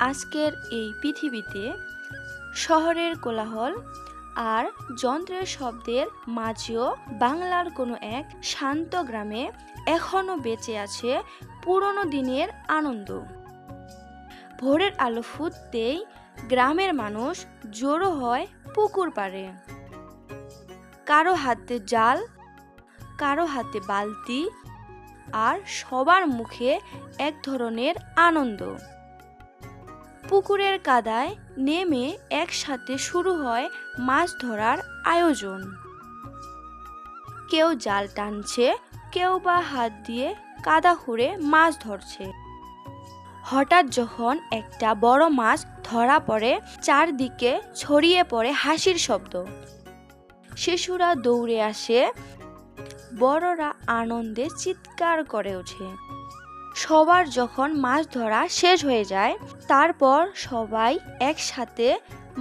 আজকের এই পৃথিবীতে শহরের কোলাহল আর যন্ত্রের শব্দের মাঝেও বাংলার কোনো এক শান্ত গ্রামে এখনো বেঁচে আছে পুরনো দিনের আনন্দ। ভোরের আলো ফুটতেই গ্রামের মানুষ জড়ো হয় পুকুর পাড়ে। কারো হাতে জাল, কারো হাতে বালতি, আর সবার মুখে এক ধরনের আনন্দ। পুকুরের কাদায় নেমে একসাথে শুরু হয় মাছ ধরার আয়োজন। কেউ জাল টানছে, কেউ বা হাত দিয়ে কাদা খুঁড়ে মাছ ধরছে। হঠাৎ যখন একটা বড় মাছ ধরা পড়ে, চারদিকে ছড়িয়ে পড়ে হাসির শব্দ। শিশুরা দৌড়ে আসে, বড়রা আনন্দে চিৎকার করে ওঠে। সবার যখন মাছ ধরা শেষ হয়ে যায়, তারপর সবাই একসাথে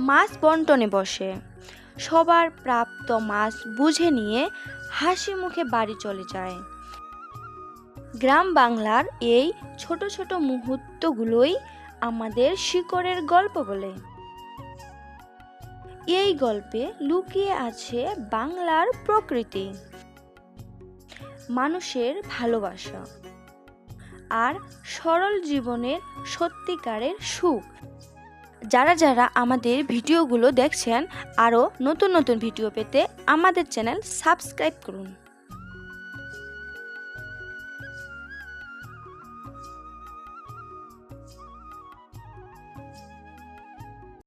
মাছ বন্টনে বসে। সবার প্রাপ্ত মাছ বুঝে নিয়ে হাসি মুখে বাড়ি চলে যায়। গ্রাম বাংলার এই ছোট ছোট মুহূর্তগুলোই আমাদের শিকড়ের গল্প বলে। এই গল্পে লুকিয়ে আছে বাংলার প্রকৃতি, মানুষের ভালোবাসা আর সরল জীবনের সত্যিকারের সুখ। যারা যারা আমাদের ভিডিওগুলো দেখছেন, আরও নতুন নতুন ভিডিও পেতে আমাদের চ্যানেল সাবস্ক্রাইব করুন।